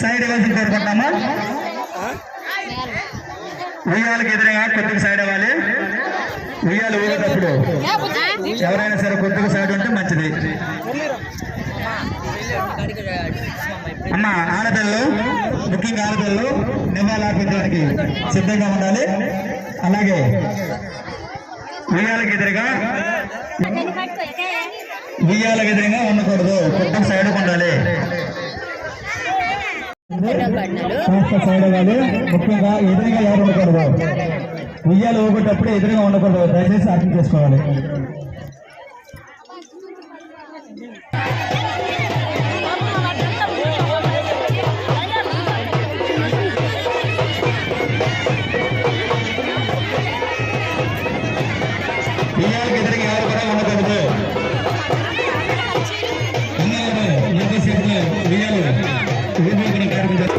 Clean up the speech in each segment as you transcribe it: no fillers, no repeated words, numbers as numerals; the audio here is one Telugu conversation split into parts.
సైడ్ ఇవ్వాల్సింది కోరుకుంటున్నాము. ఉయ్యాలకు ఎదురుగా కొద్దిగా సైడ్ అవ్వాలి. ఉయ్యాలు ఊగేటప్పుడు ఎవరైనా సరే కొద్దిగా సైడ్ ఉంటే మంచిది. అమ్మ ఆడపిల్లలు, ముఖ్యంగా ఆడపిల్లలు నివాళులు అర్పించడానికి సిద్ధంగా ఉండాలి. అలాగే ఉయ్యాలకు ఎదురుగా ఉండకూడదు, కొద్దిగా సైడ్ ఉండాలి. సైడ్ అవ్వాలి. ముఖ్యంగా ఎదురుగా ఎవరు ఉండకూడదు. ఉయ్యాలు ఊగేటప్పుడు ఎదురుగా ఉండకూడదు, దయచేసి అర్థం చేసుకోవాలి. ఉయ్యాలకు ఎదురుగా ఎవరు కూడా ఉండకూడదు. ఉయ్యాలు ఊగిన కార్యక్రమం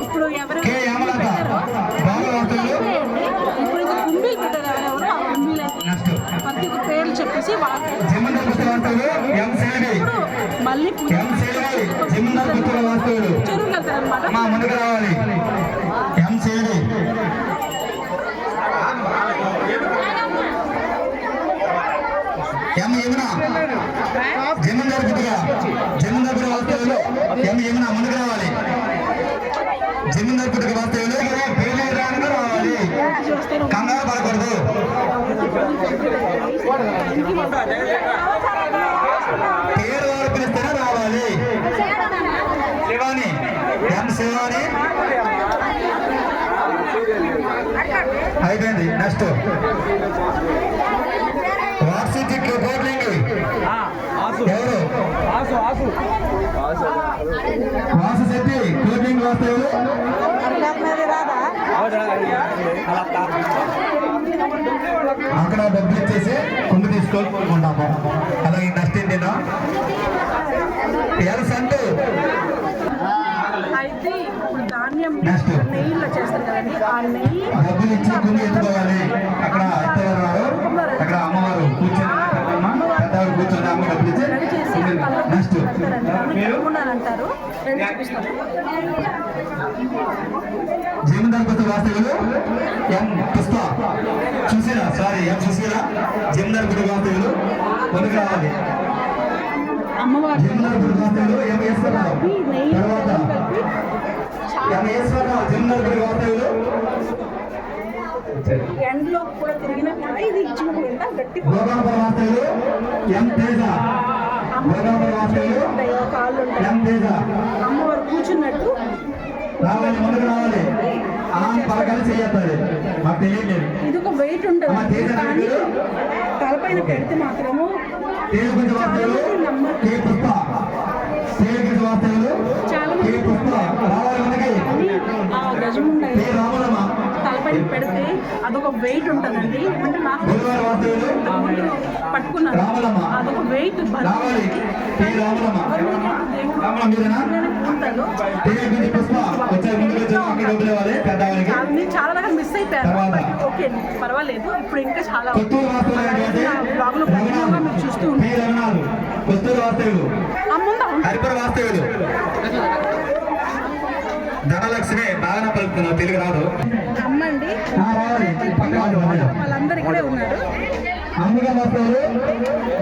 ఇప్పుడు ఎవరు ప్రతి పేర్లు చెప్పేసి మళ్ళీ చెరువుకి వెళ్తారనమాట. జమీందార్ వాస్తవ్యులు ముందుకు రావాలి. జమీందార్ పుట్టుక వాస్తవ్యులు రావాలి. కంగారు పడకూడదు. పేరు వారు పిలిస్తేనే రావాలి. శివాని శివాని అయిపోయింది. నెక్స్ట్ వార్షిక కోట్లింగ్ ఎవరు వాసు శెట్టి కోటింగ్ వాస్తవులు అక్కడ డబ్బులు ఇచ్చేసి కొంగు తీసుకోవాలనుకుంటాము. అలాగే నెక్స్ట్ ఏంటంటే ఎత్తుకోవాలి. అక్కడ ఎత్తేవారు అక్కడ అమ్మవారు కూర్చొని పెద్దవారు కూర్చొని అమ్మ డబ్బులు ఇచ్చి నెక్స్ట్ మీరు అంటారు. జమీందార్ వాస్తవులు ఎం పుష్ప చూసినా సారీ ఎం చూసినా జమీందార్ వాస్తవులు కొనుక్కు రావాలి. అమ్మవారు జమీందార్ వాస్తవులు ఎం ఈశ్వరరావు తర్వాత ఎం ఈశ్వరరావు జమీందార్ వాస్తవులు ఎండ్లో కూడా తిరిగినా కూడా ఇది ఇచ్చిన గట్టి గోగాపుర వాస్తవులు ఎం తేజ గోగాపుర వాస్తవులు కాళ్ళు ఎం తేజ అమ్మవారు కూర్చున్నట్టు రావాలి ముందుకు రావాలి. ఆమె పలకాలు చేయొద్దు మాకు తెలియలేదు. ఇది ఒక వెయిట్ ఉంటుంది కానీ తలపైన పెడితే మాత్రము తేలుగుంజ వాస్తవులు కే పుష్ప తేలుగుంజ వాస్తవులు కే పుష్ప రావాలి ముందుకి. ఆ గజముండ కే రాములమ్మ తలపైన పెడితే అదొక వెయిట్ ఉంటుందండి. అంటే నాకు గురువారి వాస్తవులు ముందు పట్టుకున్నాను రాములమ్మ అదొక వెయిట్ రావాలి. కే రాములమ్మ రాములమ్మ మీరేనా ఉంటాను. తేలుగుంజ పుష్ప వచ్చారు ముందుకు వచ్చారు అక్కడ డబ్బులు ఇవ్వాలి పెద్దవాళ్ళకి. నేను చాలా రకాలు మిస్ అయిపోయాను. తర్వాత ఓకే పర్వాలేదు. ఇప్పుడు ఇంకా చాలా కొత్తూరు వాస్తవులు బ్లాగ్ లో కంటిన్యూగా మీరు చూస్తూ ఉంటారు. కే రమణాలు కొత్తూరు వాస్తవులు అమ్ముందా హరిపుర వాస్తవులు ధనలక్ష్మి బాగా పలుకుతున్నావు తెలుగు రాదు. అమ్మండి రావాలి పక్కన వాళ్ళు. వాళ్ళందరూ ఇక్కడే ఉన్నారు. అమ్మగా వాస్తవులు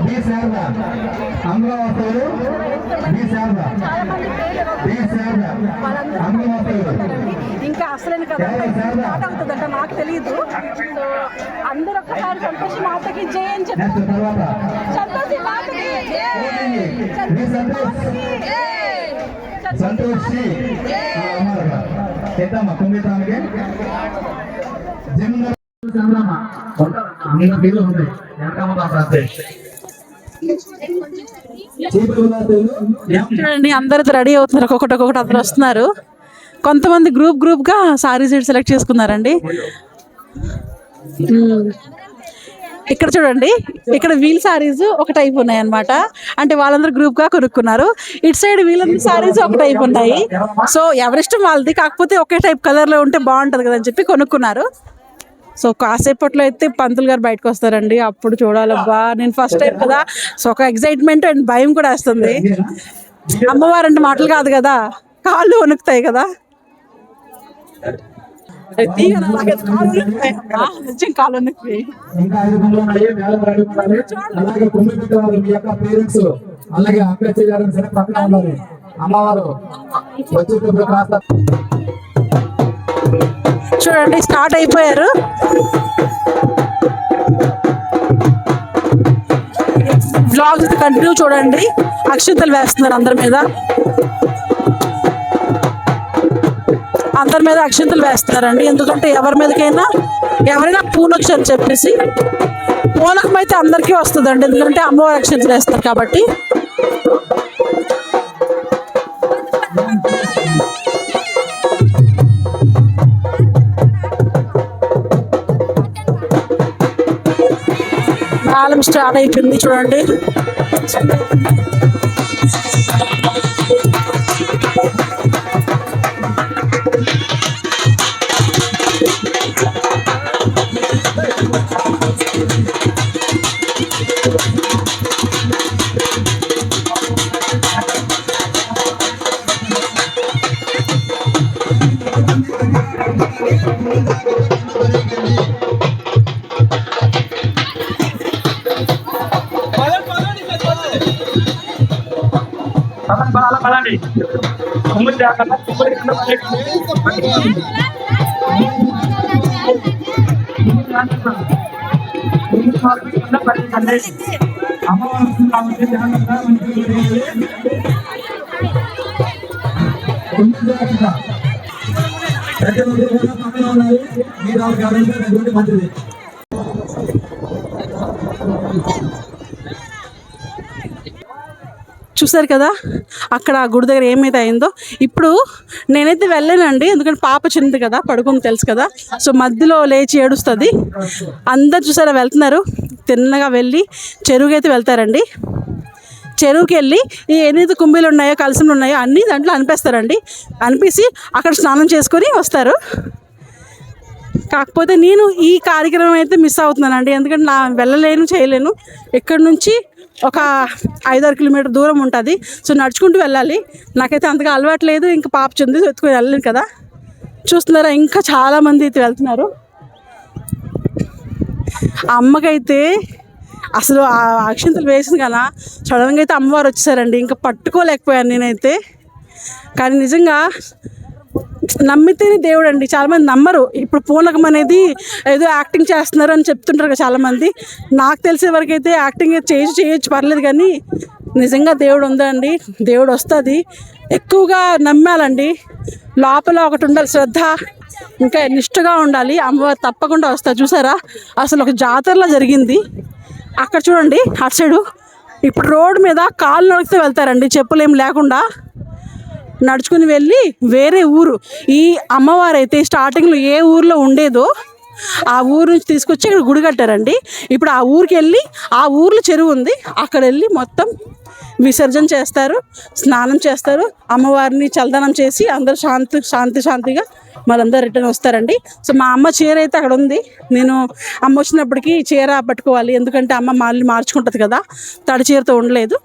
బి శారద అమ్మగా వాస్తవులు బి శారద చాలా మంది పేర్లు బి శారద అమ్మగా వాస్తవులు ఉంటారండి. ఇంకా అసలైన కథ స్టార్ట్ అవుతుందంట నాకు తెలియదు. సో అందరూ ఒక్కసారి సంతోషి మాతకి జై అని చెప్పి నెక్స్ట్ తర్వాత సంతోషి మాతకి జై, బి సంతోష్ శ్రీ అమ్మారగా చేద్దామా కుంగితానికి జిమ్ శ్యామలమ్మ అన్ని పేర్లు ఉంటాయి వెనకమ్మ ప్రాంతే చూడండి అందరూ రెడీ అవుతున్నారు. ఒక్కొక్కటి అందరు వస్తున్నారు. కొంతమంది గ్రూప్ గా సారీ సెట్ సెలెక్ట్ చేసుకున్నారండి. ఇక్కడ చూడండి ఇక్కడ వీల్ సారీస్ ఒక టైప్ ఉన్నాయి అన్నమాట. అంటే వాళ్ళందరూ గ్రూప్ గా కొనుక్కున్నారు. ఇటు సైడ్ వీళ్ళందరూ సారీస్ ఒక టైప్ ఉన్నాయి. సో ఎవరిష్టం వాళ్ళది, కాకపోతే ఒకే టైప్ కలర్ లో ఉంటే బాగుంటది కదా అని చెప్పి కొనుక్కున్నారు. సో కాసేపట్లో అయితే పంతులు గారు బయటకు వస్తారండి. అప్పుడు చూడాలబ్బా, నేను ఫస్ట్ టైం కదా. సో ఒక ఎక్సైట్మెంట్ అండ్ భయం కూడా వేస్తుంది. అమ్మవారు అంటే మాటలు కాదు కదా, కాళ్ళు వణుకుతాయి కదా. కాళ్ళు వణుకుతాయి. ఇంకా 5 మంది ఉన్నాయి వేల మంది ఉన్నారు. అలాగే కుమ్మి పెట్టేవారు మీ యొక్క పేరెంట్స్ అలాగే అక్క చెల్లెలు సరే పక్కన ఉన్నారు. అమ్మవారు వచ్చేటప్పుడు కాస్త చూడండి స్టార్ట్ అయిపోయారు. వ్లాగ్స్ కంటిన్యూ చూడండి. అక్షింతలు వేస్తున్నారు అందరి మీద అక్షింతలు వేస్తున్నారండి. ఎందుకంటే ఎవరైనా పూనక్ష అని చెప్పేసి పూనకం అయితే అందరికీ వస్తుందండి. ఎందుకంటే అమ్మవారి అక్షింతలు వేస్తారు కాబట్టి. కాలం స్టార్ట్ అయిపోయింది చూడండి. పదండి మంచిది. చూసారు కదా అక్కడ గుడి దగ్గర ఏమైతే అయిందో. ఇప్పుడు నేనైతే వెళ్ళానండి, ఎందుకంటే పాప చిన్నది కదా, పడుకుంది తెలుసు కదా. సో మధ్యలో లేచి ఏడుస్తుంది. అందరు చూసారా వెళ్తున్నారు. తిన్నగా వెళ్ళి చెరువుకి అయితే వెళ్తారండి. చెరువుకి వెళ్ళి ఈ ఎన్ని కుంభీలు ఉన్నాయో కలసలు ఉన్నాయో అన్నీ దాంట్లో అనిపిస్తారండి. అనిపించి అక్కడ స్నానం చేసుకొని వస్తారు. కాకపోతే నేను ఈ కార్యక్రమం అయితే మిస్ అవుతున్నానండి, ఎందుకంటే నా వెళ్ళలేను చేయలేను. ఇక్కడి నుంచి ఒక 5-6 కిలోమీటర్ దూరం ఉంటుంది. సో నడుచుకుంటూ వెళ్ళాలి. నాకైతే అంతగా అలవాటు లేదు, ఇంకా పాప చెంది ఎత్తుకుని వెళ్ళలేను కదా. చూస్తున్నారా, ఇంకా చాలామంది అయితే వెళ్తున్నారు. ఆ అమ్మకైతే అసలు ఆ అక్షింతలు వేసింది కదా, సడన్గా అయితే అమ్మవారు వచ్చేసారండి. ఇంకా పట్టుకోలేకపోయాను నేనైతే. కానీ నిజంగా నమ్మితేనే దేవుడు అండి. చాలామంది నమ్మరు. ఇప్పుడు పూనకం అనేది ఏదో యాక్టింగ్ చేస్తున్నారు అని చెప్తుంటారు కదా చాలామంది. నాకు తెలిసే వరకు అయితే యాక్టింగ్ చేయొచ్చు పర్లేదు, కానీ నిజంగా దేవుడు ఉందండి. దేవుడు వస్తుంది. ఎక్కువగా నమ్మాలండి. లోపల ఒకటి ఉండాలి, శ్రద్ధ, ఇంకా నిష్ఠగా ఉండాలి. అమ్మవారు తప్పకుండా వస్తారు. చూసారా, అసలు ఒక జాతరలా జరిగింది. అక్కడ చూడండి, అటు సైడు ఇప్పుడు రోడ్డు మీద కాళ్ళు నడిస్తే వెళ్తారండి, చెప్పులు ఏం లేకుండా నడుచుకుని వెళ్ళి వేరే ఊరు. ఈ అమ్మవారు అయితే స్టార్టింగ్లో ఏ ఊరిలో ఉండేదో ఆ ఊరు నుంచి తీసుకొచ్చి ఇక్కడ గుడి కట్టారండి. ఇప్పుడు ఆ ఊరికి వెళ్ళి, ఆ ఊర్లో చెరువు ఉంది, అక్కడ వెళ్ళి మొత్తం విసర్జన చేస్తారు, స్నానం చేస్తారు, అమ్మవారిని చల్దనం చేసి అందరూ శాంతిగా మళ్ళందరూ రిటర్న్ వస్తారండి. సో మా అమ్మ చీర అయితే అక్కడ ఉంది. నేను అమ్మ వచ్చినప్పటికీ చీర పట్టుకోవాలి, ఎందుకంటే అమ్మ మళ్ళీ మార్చుకుంటుంది కదా, తడి చీరతో ఉండలేదు.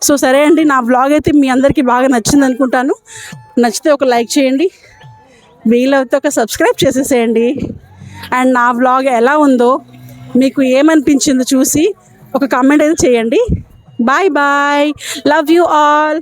సో సరే అండి, నా వ్లాగ్ అయితే మీ అందరికీ బాగా నచ్చింది అనుకుంటాను. నచ్చితే ఒక లైక్ చేయండి, వీలైతే ఒక సబ్స్క్రైబ్ చేసేసేయండి. అండ్ నా వ్లాగ్ ఎలా ఉందో, మీకు ఏమనిపించిందో చూసి ఒక కామెంట్ అయితే చేయండి. Bye bye, love you all.